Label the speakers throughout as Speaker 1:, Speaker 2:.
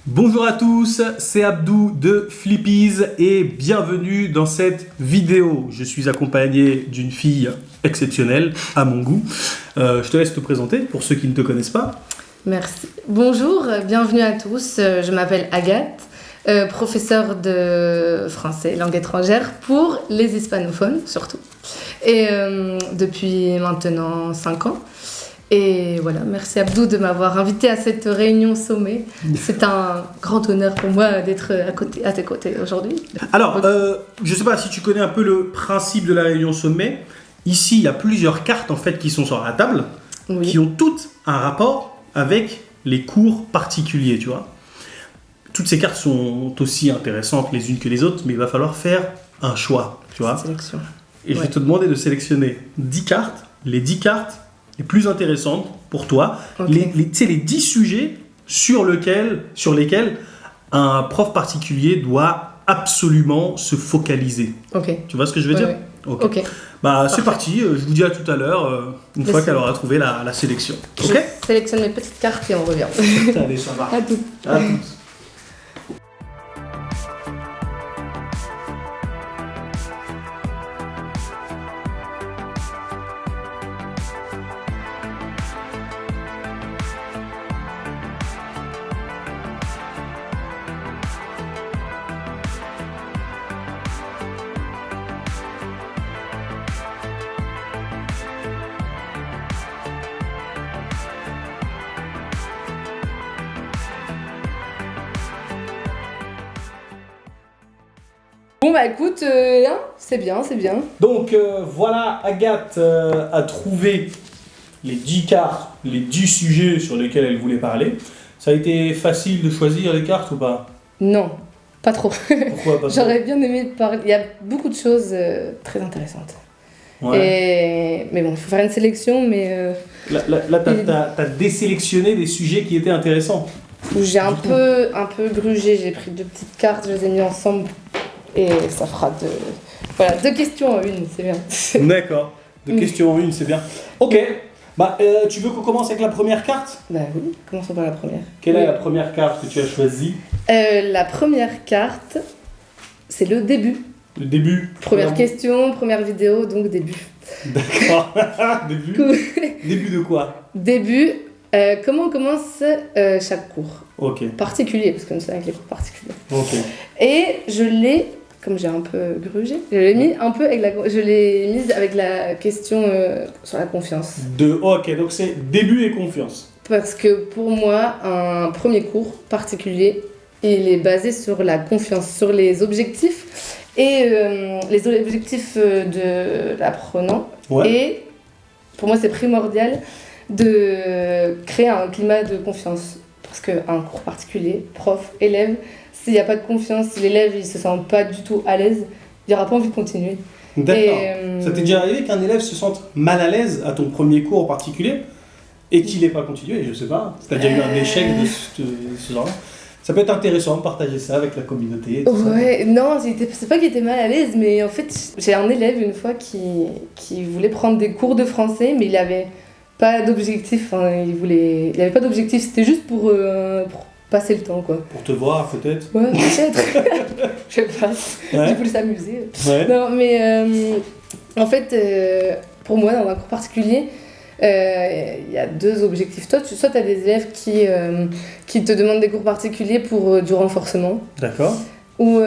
Speaker 1: Bonjour à tous, c'est Abdou de Flippies et bienvenue dans cette vidéo. Je suis accompagné d'une fille exceptionnelle à mon goût. Je te laisse te présenter pour ceux qui ne te connaissent pas.
Speaker 2: Merci. Bonjour, bienvenue à tous. Je m'appelle Agathe, professeure de français langue étrangère pour les hispanophones surtout. Et depuis maintenant 5 ans. Et voilà, merci Abdou de m'avoir invité à cette réunion sommet. C'est un grand honneur pour moi d'être à tes côtés aujourd'hui.
Speaker 1: Alors, je ne sais pas si tu connais un peu le principe de la réunion sommet. Ici, il y a plusieurs cartes en fait qui sont sur la table,
Speaker 2: Oui.
Speaker 1: qui ont toutes un rapport avec les cours particuliers, tu vois. Toutes ces cartes sont aussi intéressantes les unes que les autres, mais il va falloir faire un choix, tu vois.
Speaker 2: Sélection.
Speaker 1: Et je vais te demander de sélectionner 10 cartes, les 10 cartes les plus intéressantes pour toi,
Speaker 2: Okay.
Speaker 1: les 10 sujets sur lesquels un prof particulier doit absolument se focaliser.
Speaker 2: Ok.
Speaker 1: Tu vois ce que je veux dire?
Speaker 2: Ouais.
Speaker 1: Ok.
Speaker 2: Ok.
Speaker 1: Bah, c'est
Speaker 2: Parfait.
Speaker 1: parti, je vous dis à tout à l'heure, une fois qu'elle aura trouvé la sélection. Ok.
Speaker 2: Je sélectionne mes petites cartes et on revient.
Speaker 1: Allez, ça va.
Speaker 2: À tout.
Speaker 1: À tous.
Speaker 2: Bon bah écoute, c'est bien, c'est bien.
Speaker 1: Donc voilà, Agathe a trouvé les 10 cartes, les 10 sujets sur lesquels elle voulait parler. Ça a été facile de choisir les cartes ou pas?
Speaker 2: Non, pas trop.
Speaker 1: Pourquoi pas?
Speaker 2: J'aurais bien aimé parler. Il y a beaucoup de choses très intéressantes.
Speaker 1: Ouais.
Speaker 2: Mais bon, il faut faire une sélection, mais
Speaker 1: Là t'as désélectionné des sujets qui étaient intéressants.
Speaker 2: où j'ai un peu grugé. J'ai pris 2 petites cartes, je les ai mis ensemble et ça fera voilà, 2 questions en une, c'est bien.
Speaker 1: D'accord. De questions en une, c'est bien. Ok. Bah, tu veux qu'on commence avec la première carte?
Speaker 2: Bah oui, commençons par la première.
Speaker 1: Quelle est la première carte que tu as choisie?
Speaker 2: La première carte, c'est le début.
Speaker 1: Le début.
Speaker 2: Première question, première vidéo, donc début.
Speaker 1: D'accord. Début.
Speaker 2: Cool.
Speaker 1: Début de quoi?
Speaker 2: Début, comment on commence chaque cours?
Speaker 1: Ok.
Speaker 2: Particulier, parce que nous sommes avec les cours particuliers.
Speaker 1: Ok.
Speaker 2: Et je l'ai, comme j'ai un peu grugé, je l'ai mis un peu je l'ai mise avec la question sur la confiance.
Speaker 1: Ok, donc c'est début et confiance.
Speaker 2: Parce que pour moi, un premier cours particulier, il est basé sur la confiance, sur les objectifs et les objectifs de l'apprenant.
Speaker 1: Ouais.
Speaker 2: Et pour moi, c'est primordial de créer un climat de confiance. Parce qu'un cours particulier, prof, élève, s'il n'y a pas de confiance, si l'élève ne se sent pas du tout à l'aise, il n'aura pas envie de continuer.
Speaker 1: D'accord.
Speaker 2: Et,
Speaker 1: Ça t'est déjà arrivé qu'un élève se sente mal à l'aise à ton premier cours en particulier et qu'il n'ait pas continué? Je sais pas. T'as déjà eu un échec de ce genre-là? Ça peut être intéressant de partager ça avec la communauté. Tout
Speaker 2: Ouais, non, c'est pas qu'il était mal à l'aise, mais en fait, j'ai un élève une fois qui voulait prendre des cours de français, mais il avait pas d'objectif. Hein, il avait pas d'objectif, c'était juste pour passer le temps, quoi.
Speaker 1: ça. Pour te voir, peut-être.
Speaker 2: Ouais, peut-être. Je sais pas.
Speaker 1: Ouais.
Speaker 2: J'ai voulu s'amuser.
Speaker 1: Ouais.
Speaker 2: Non, mais en fait, pour moi, dans un cours particulier, il y a 2 objectifs. Soit tu as des élèves qui te demandent des cours particuliers pour du renforcement,
Speaker 1: D'accord.
Speaker 2: ou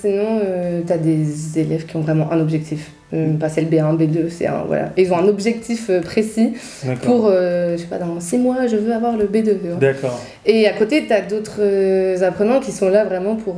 Speaker 2: sinon tu as des élèves qui ont vraiment un objectif. Passer le B1, B2, C1, voilà. Et ils ont un objectif précis
Speaker 1: D'accord.
Speaker 2: pour, je sais pas, dans 6 mois, je veux avoir le B2. Tu vois.
Speaker 1: D'accord.
Speaker 2: Et à côté, tu as d'autres apprenants qui sont là vraiment pour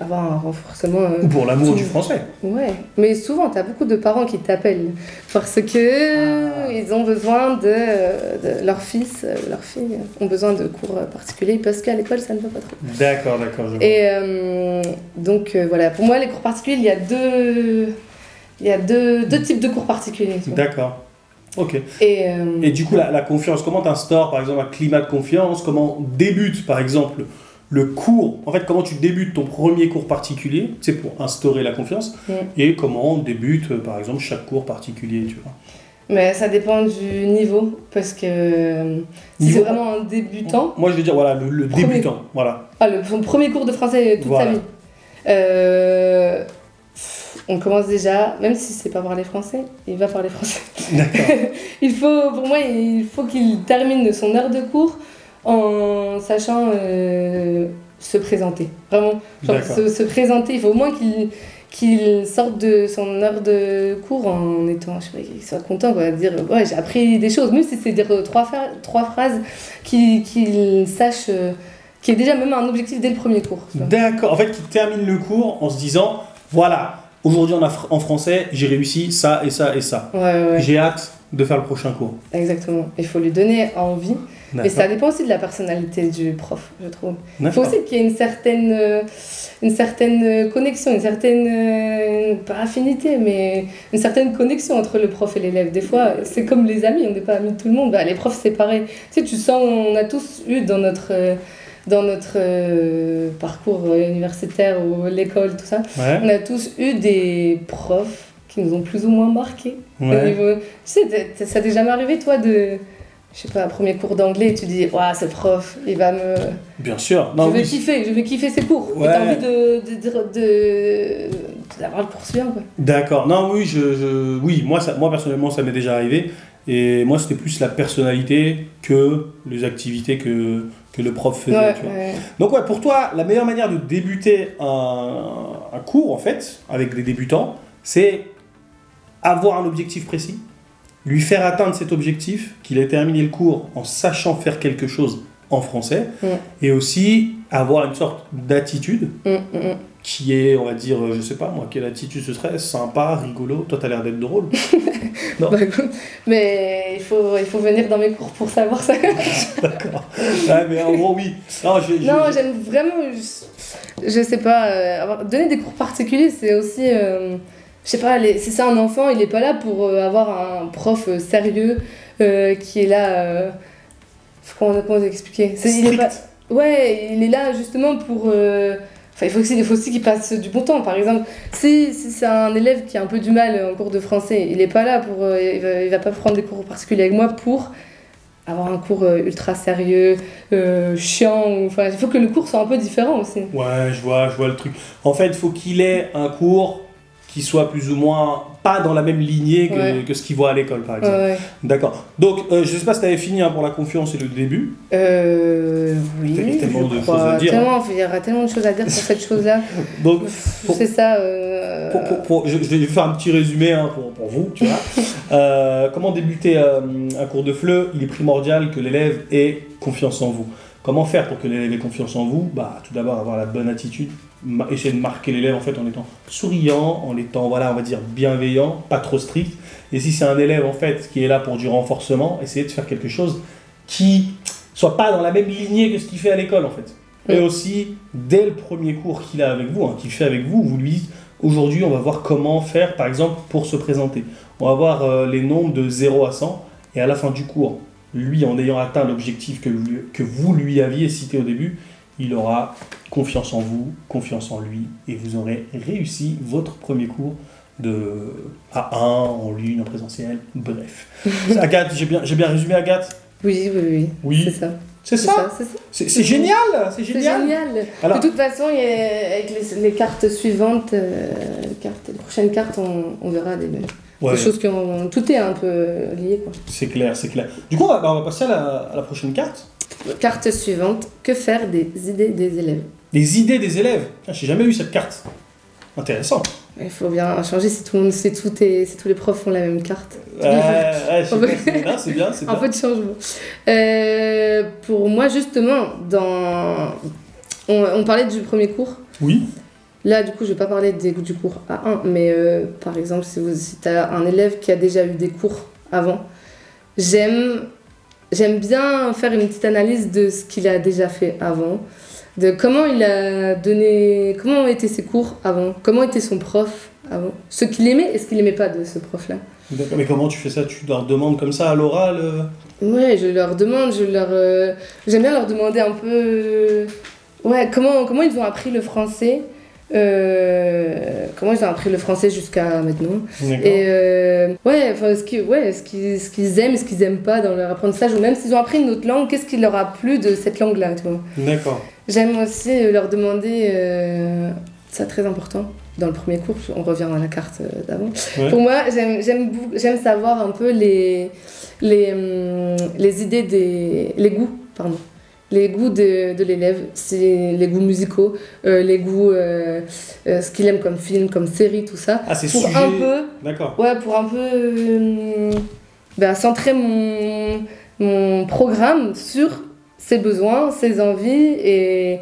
Speaker 2: avoir un renforcement.
Speaker 1: Ou pour l'amour du français.
Speaker 2: Ouais, mais souvent, tu as beaucoup de parents qui t'appellent parce que ils ont besoin de leur fils, leur fille, ont besoin de cours particuliers parce qu'à l'école, ça ne va pas trop.
Speaker 1: D'accord, je vois.
Speaker 2: Et donc, voilà, pour moi, les cours particuliers, il y a deux types de cours particuliers. Tu vois.
Speaker 1: D'accord. Ok.
Speaker 2: Et
Speaker 1: du coup, la confiance, comment tu instaures par exemple un climat de confiance? Comment débute par exemple le cours? En fait, comment tu débutes ton premier cours particulier? C'est pour instaurer la confiance. Et comment on débute par exemple chaque cours particulier, tu vois?
Speaker 2: Mais ça dépend du niveau, parce que si
Speaker 1: Niveau-
Speaker 2: c'est vraiment un débutant...
Speaker 1: Moi, je veux dire, voilà, le
Speaker 2: Premier.
Speaker 1: débutant, voilà.
Speaker 2: Ah, son premier cours de français toute
Speaker 1: Voilà.
Speaker 2: sa vie. On commence déjà, même si c'est pas parler français, il va parler français.
Speaker 1: D'accord.
Speaker 2: Pour moi, il faut qu'il termine son heure de cours en sachant se présenter. Vraiment, genre
Speaker 1: D'accord.
Speaker 2: se présenter. Il faut au moins qu'il sorte de son heure de cours en étant, je sais pas, qu'il soit content, quoi, dire ouais, j'ai appris des choses, même si c'est dire trois phrases, qu'il sache, qu'il y ait déjà même un objectif dès le premier cours. tu vois.
Speaker 1: D'accord. En fait, qu'il termine le cours en se disant, voilà, aujourd'hui en français, j'ai réussi ça et ça et ça.
Speaker 2: Ouais.
Speaker 1: J'ai hâte de faire le prochain cours.
Speaker 2: Exactement. Il faut lui donner envie. Mais
Speaker 1: D'accord.
Speaker 2: ça dépend aussi de la personnalité du prof, je trouve. Il faut
Speaker 1: D'accord.
Speaker 2: aussi qu'il y ait une certaine connexion, une certaine, pas affinité, mais une certaine connexion entre le prof et l'élève. Des fois, c'est comme les amis, on n'est pas amis de tout le monde. Bah, les profs, c'est pareil. Tu sais, tu sens, on a tous eu dans notre parcours universitaire ou l'école, tout ça,
Speaker 1: Ouais.
Speaker 2: on a tous eu des profs qui nous ont plus ou moins marqués.
Speaker 1: Ouais.
Speaker 2: Au niveau... Tu sais, ça t'est jamais arrivé, toi, je sais pas, premier cours d'anglais, et tu dis, waouh, ce prof, il va me.
Speaker 1: Bien sûr. Non,
Speaker 2: je vais
Speaker 1: oui.
Speaker 2: kiffer ses cours.
Speaker 1: Ouais.
Speaker 2: Et t'as envie d'avoir le poursuivant, quoi.
Speaker 1: D'accord. Non, oui, oui, moi personnellement, ça m'est déjà arrivé. Et moi, c'était plus la personnalité que les activités que le prof faisait.
Speaker 2: Ouais,
Speaker 1: Tu vois.
Speaker 2: ouais.
Speaker 1: Donc, ouais, pour toi, la meilleure manière de débuter un cours, en fait, avec des débutants, c'est avoir un objectif précis, lui faire atteindre cet objectif, qu'il ait terminé le cours en sachant faire quelque chose en français, et aussi avoir une sorte d'attitude qui est, on va dire, je sais pas moi, quelle attitude ce serait, sympa, rigolo, toi t'as l'air d'être drôle. Non.
Speaker 2: Bah, écoute, mais il faut venir dans mes cours pour savoir ça.
Speaker 1: D'accord. Ouais, mais en gros, oui. Non,
Speaker 2: Non, j'aime vraiment, je sais pas, donner des cours particuliers, c'est aussi, je sais pas, c'est ça, un enfant, il est pas là pour avoir un prof sérieux qui est là, comment expliquer, il est pas, ouais, il est là justement pour, il faut aussi qu'il passe du bon temps. Par exemple, si c'est un élève qui a un peu du mal en cours de français, il est pas là pour, il va pas prendre des cours particuliers avec moi pour avoir un cours ultra sérieux, chiant. Enfin, il faut que le cours soit un peu différent aussi.
Speaker 1: Ouais, je vois le truc. En fait, il faut qu'il ait un cours qui soit plus ou moins pas dans la même lignée que ce qu'il voit à l'école, par exemple.
Speaker 2: Ouais.
Speaker 1: D'accord. Donc, je sais pas si tu avais fini pour la confiance et le début.
Speaker 2: Oui,
Speaker 1: Il y a tellement
Speaker 2: je
Speaker 1: de
Speaker 2: crois.
Speaker 1: choses à dire.
Speaker 2: Il y aura tellement de choses à dire sur cette chose-là.
Speaker 1: Donc,
Speaker 2: C'est ça.
Speaker 1: je vais faire un petit résumé pour vous, tu vois. Comment débuter un cours de FLE? Il est primordial que l'élève ait confiance en vous. Comment faire pour que l'élève ait confiance en vous? Bah, tout d'abord, avoir la bonne attitude. Essayer de marquer l'élève en fait en étant souriant, en étant voilà, on va dire bienveillant, pas trop strict. Et si c'est un élève en fait qui est là pour du renforcement, essayer de faire quelque chose qui soit pas dans la même lignée que ce qu'il fait à l'école en fait. Et aussi dès le premier cours qu'il a avec vous, qu'il fait avec vous, vous lui dites aujourd'hui on va voir comment faire par exemple pour se présenter. On va voir les nombres de 0 à 100 et à la fin du cours, lui en ayant atteint l'objectif que vous lui aviez cité au début, il aura confiance en vous, confiance en lui, et vous aurez réussi votre premier cours de A1, en ligne, en présentiel, bref. Agathe, j'ai bien résumé, Agathe?
Speaker 2: Oui.
Speaker 1: Oui.
Speaker 2: C'est ça.
Speaker 1: C'est ça. C'est génial, c'est
Speaker 2: C'est
Speaker 1: génial.
Speaker 2: génial.
Speaker 1: Alors,
Speaker 2: de toute façon, avec les cartes suivantes, les prochaines cartes, on verra des choses qui ont... Tout est un peu lié, quoi.
Speaker 1: c'est clair. Du coup, on va passer à la prochaine carte.
Speaker 2: Carte suivante, que faire des idées des élèves?
Speaker 1: Les idées des élèves. J'ai jamais eu cette carte. Intéressant.
Speaker 2: Il faut bien changer si tous les profs ont la même carte.
Speaker 1: C'est bien.
Speaker 2: Un peu de changement. Pour moi, justement, on parlait du premier cours.
Speaker 1: Oui.
Speaker 2: Là, du coup, je vais pas parler du cours A1, mais par exemple, si tu as un élève qui a déjà eu des cours avant, j'aime bien faire une petite analyse de ce qu'il a déjà fait avant, de comment comment étaient ses cours avant, comment était son prof avant, ce qu'il aimait et ce qu'il n'aimait pas de ce prof-là.
Speaker 1: D'accord, mais comment tu fais ça? Tu leur demandes comme ça à l'oral
Speaker 2: Ouais, je leur demande, j'aime bien leur demander un peu, comment ils ont appris le français, Comment ils ont appris le français jusqu'à maintenant.
Speaker 1: D'accord.
Speaker 2: Et ce qu'ils aiment et ce qu'ils aiment pas dans leur apprentissage, ou même s'ils ont appris une autre langue, qu'est-ce qui leur a plu de cette langue-là, tu vois.
Speaker 1: D'accord.
Speaker 2: J'aime aussi leur demander, ça très important, dans le premier cours, on revient à la carte d'avant.
Speaker 1: Ouais.
Speaker 2: Pour moi, j'aime savoir un peu les idées les goûts, pardon. Les goûts de l'élève, c'est les goûts musicaux, les goûts, ce qu'il aime comme film, comme série, tout ça.
Speaker 1: Ah, c'est
Speaker 2: pour
Speaker 1: sujet...
Speaker 2: un peu,
Speaker 1: D'accord.
Speaker 2: ouais, pour un peu centrer mon programme sur ses besoins, ses envies et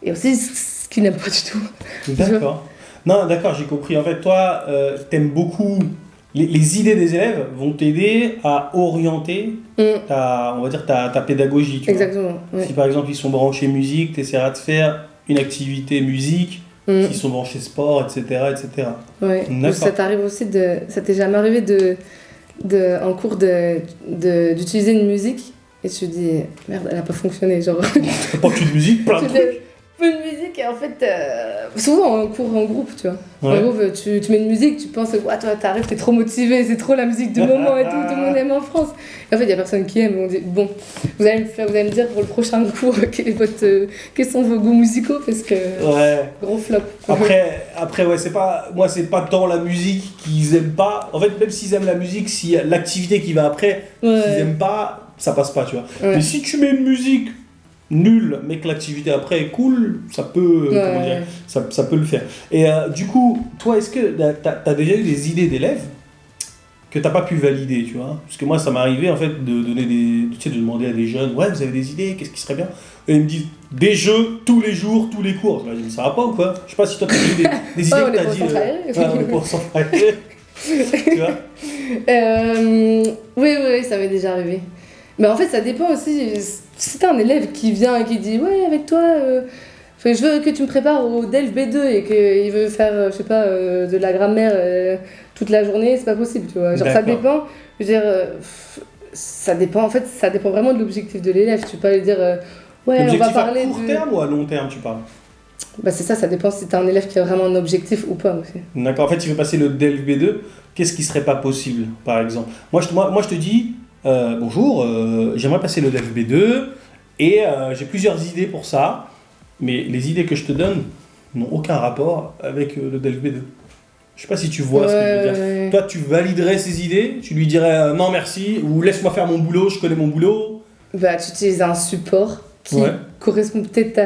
Speaker 2: aussi ce qu'il n'aime pas du tout.
Speaker 1: D'accord. Non, d'accord, j'ai compris. En fait, toi, t'aimes beaucoup... Les idées des élèves vont t'aider à orienter on va dire ta pédagogie. Tu
Speaker 2: Exactement.
Speaker 1: vois.
Speaker 2: Ouais.
Speaker 1: Si par exemple ils sont branchés musique, tu essaieras de faire une activité musique. S'ils sont branchés sport, etc. etc.
Speaker 2: Ouais. Ça t'arrive aussi ça t'est jamais arrivé en cours d'utiliser une musique et tu te dis merde, elle a pas fonctionné, genre.
Speaker 1: Pas que de musique, plein de trucs.
Speaker 2: Peu de musique et en fait souvent en cours en groupe, tu vois.
Speaker 1: Ouais.
Speaker 2: En groupe tu mets une musique, tu penses toi t'arrives, t'es trop motivé, c'est trop la musique du moment et tout le monde aime en France. Et en fait il y a personne qui aime, on dit bon, vous allez me dire pour le prochain cours quels sont vos goûts musicaux parce que gros flop.
Speaker 1: Après ouais, c'est pas tant la musique qu'ils aiment pas. En fait, même s'ils aiment la musique, si l'activité qui va après, qu'ils aiment pas, ça passe pas, tu vois.
Speaker 2: Ouais.
Speaker 1: Mais si tu mets une musique nul, mais que l'activité après est cool, ça peut, comment dire, ça peut le faire. Et du coup, toi, est-ce que t'as déjà eu des idées d'élèves que t'as pas pu valider, tu vois? Parce que moi, ça m'est arrivé en fait de donner de demander à des jeunes, ouais, vous avez des idées, qu'est-ce qui serait bien? Et ils me disent des jeux tous les jours, tous les cours. Je me dis, ça va pas ou quoi? Je sais pas si toi t'as eu des idées que t'as dit. On est pour s'en travailler. Tu vois?
Speaker 2: Oui, ça m'est déjà arrivé. Mais en fait, ça dépend aussi. Si t'as un élève qui vient et qui dit ouais, avec toi, je veux que tu me prépares au DELF B2 et qu'il veut faire, je sais pas, de la grammaire toute la journée, c'est pas possible, tu vois. Genre, ça dépend. Je veux dire, ça dépend. En fait, ça dépend vraiment de l'objectif de l'élève. Tu peux pas lui dire ouais, on va parler
Speaker 1: à court terme ou à long terme, tu parles?
Speaker 2: Bah c'est ça dépend si t'as un élève qui a vraiment un objectif ou pas aussi.
Speaker 1: D'accord. En fait, il veut passer le DELF B2. Qu'est-ce qui serait pas possible, par exemple? Moi, je te dis. Bonjour, j'aimerais passer le DELF B2 et j'ai plusieurs idées pour ça, mais les idées que je te donne n'ont aucun rapport avec le DELF B2. Je sais pas si tu vois ce que je veux dire. Toi, tu validerais ces idées, tu lui dirais non merci ou laisse-moi faire mon boulot, je connais mon boulot.
Speaker 2: Bah, tu utilises un support qui correspond peut-être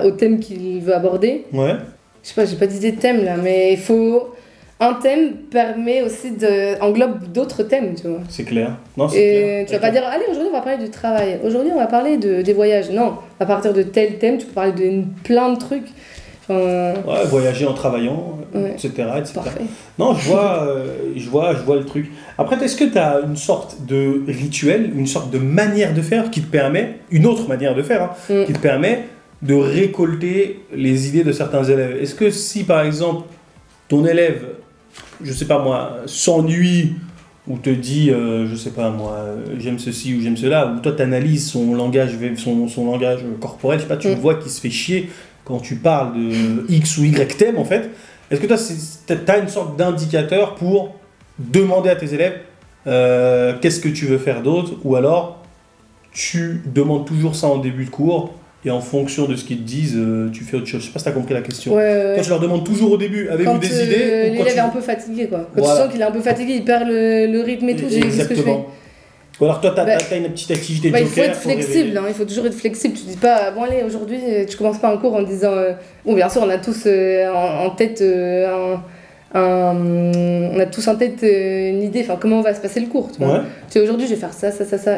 Speaker 2: au thème qu'il veut aborder.
Speaker 1: Ouais.
Speaker 2: Je sais pas, j'ai pas d'idée de thème là, mais il faut. Un thème permet aussi englobe d'autres thèmes, tu vois.
Speaker 1: C'est clair. Non, c'est clair.
Speaker 2: Tu vas pas dire, allez, aujourd'hui on va parler du travail, aujourd'hui on va parler des voyages. Non, à partir de tel thème, tu peux parler de plein de trucs. Enfin,
Speaker 1: voyager en travaillant, etc.
Speaker 2: Parfait.
Speaker 1: Non, je vois le truc. Après, est-ce que tu as une sorte de rituel, une sorte de manière de faire qui te permet, une autre manière de faire, qui te permet de récolter les idées de certains élèves? Est-ce que si, par exemple, ton élève, je sais pas moi, s'ennuie ou te dit, je sais pas moi, j'aime ceci ou j'aime cela, ou toi t'analyses son langage corporel, je sais pas, tu vois qu'il se fait chier quand tu parles de X ou Y thème en fait, est-ce que toi t'as une sorte d'indicateur pour demander à tes élèves qu'est-ce que tu veux faire d'autre, ou alors tu demandes toujours ça en début de cours et en fonction de ce qu'ils te disent, tu fais autre chose. Je sais pas si tu as compris la question. Toi, tu leur demandes toujours au début, avez-vous des idées?
Speaker 2: L'élève est un peu fatigué, quoi. Quand tu sens qu'il est un peu fatigué, il perd le rythme et tout, j'ai ce que je fais.
Speaker 1: Ou alors toi, tu as une petite activité joker.
Speaker 2: Il faut être flexible, il faut toujours être flexible. Tu dis pas, bon allez, aujourd'hui, tu commences pas un cours en disant... Bon, bien sûr, on a tous en tête... on a tous en tête une idée, enfin comment va se passer le cours, tu vois. Tu sais, aujourd'hui je vais faire ça,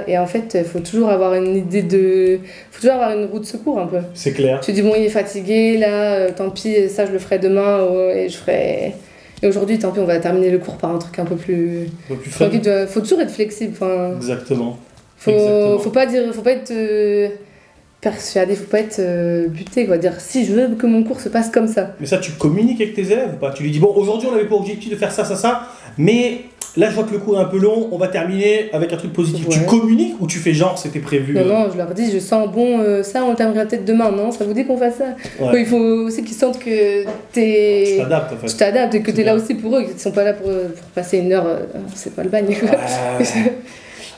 Speaker 2: et en fait il faut toujours avoir une idée faut toujours avoir une roue de secours un peu.
Speaker 1: C'est clair.
Speaker 2: Tu dis bon, il est fatigué là, tant pis, ça je le ferai demain, et aujourd'hui tant pis, on va terminer le cours par un truc un peu plus tranquille. Faut toujours être flexible, enfin.
Speaker 1: Exactement.
Speaker 2: Faut pas être persuadé, faut pas être buté, quoi. Dire si je veux que mon cours se passe comme ça.
Speaker 1: Mais ça, tu communiques avec tes élèves ou pas? Tu lui dis bon, aujourd'hui on avait pour objectif de faire ça, mais là je vois que le cours est un peu long, on va terminer avec un truc positif.
Speaker 2: Ouais.
Speaker 1: Tu communiques ou tu fais genre c'était prévu?
Speaker 2: Non, je leur dis, je sens bon, ça on terminera peut-être demain, non? Ça vous dit qu'on fasse ça?
Speaker 1: Ouais.
Speaker 2: Il faut aussi qu'ils sentent que
Speaker 1: Tu
Speaker 2: t'es...
Speaker 1: t'adaptes en fait.
Speaker 2: Tu t'adaptes et que
Speaker 1: C'est
Speaker 2: t'es là
Speaker 1: bien.
Speaker 2: aussi pour eux, qu'ils ne sont pas là pour passer une heure, c'est pas le bagne quoi.
Speaker 1: Ouais.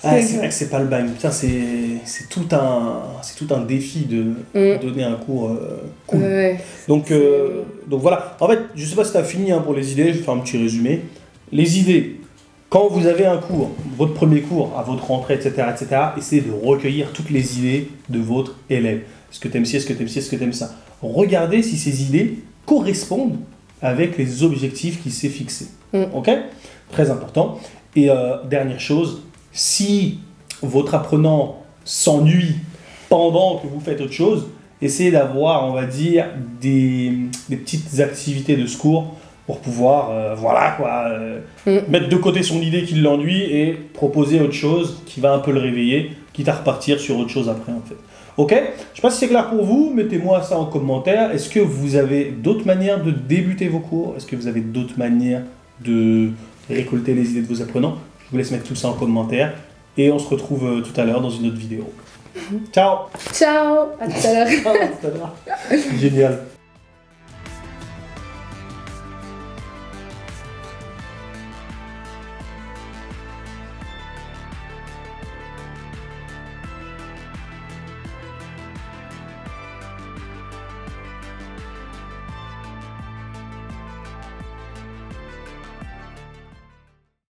Speaker 1: Ah, c'est vrai que c'est pas le bagne. Putain, c'est tout un défi de donner un cours cool.
Speaker 2: Ouais.
Speaker 1: Donc voilà. En fait, je sais pas si tu as fini pour les idées, je vais faire un petit résumé. Les idées, quand vous avez un cours, votre premier cours, à votre rentrée, etc., essayez de recueillir toutes les idées de votre élève. Est-ce que tu aimes ci, est-ce que tu aimes ci, est-ce que tu aimes ça? Regardez si ces idées correspondent avec les objectifs qu'il s'est fixés. Ok? Très important. Et dernière chose, si votre apprenant s'ennuie pendant que vous faites autre chose, essayez d'avoir, on va dire, des petites activités de ce cours pour pouvoir, mettre de côté son idée qui l'ennuie et proposer autre chose qui va un peu le réveiller, quitte à repartir sur autre chose après en fait. Ok? Je ne sais pas si c'est clair pour vous, mettez-moi ça en commentaire. Est-ce que vous avez d'autres manières de débuter vos cours? Est-ce que vous avez d'autres manières de récolter les idées de vos apprenants? Je vous laisse mettre tout ça en commentaire et on se retrouve tout à l'heure dans une autre vidéo. Ciao!
Speaker 2: Ciao, à tout à l'heure.
Speaker 1: Génial.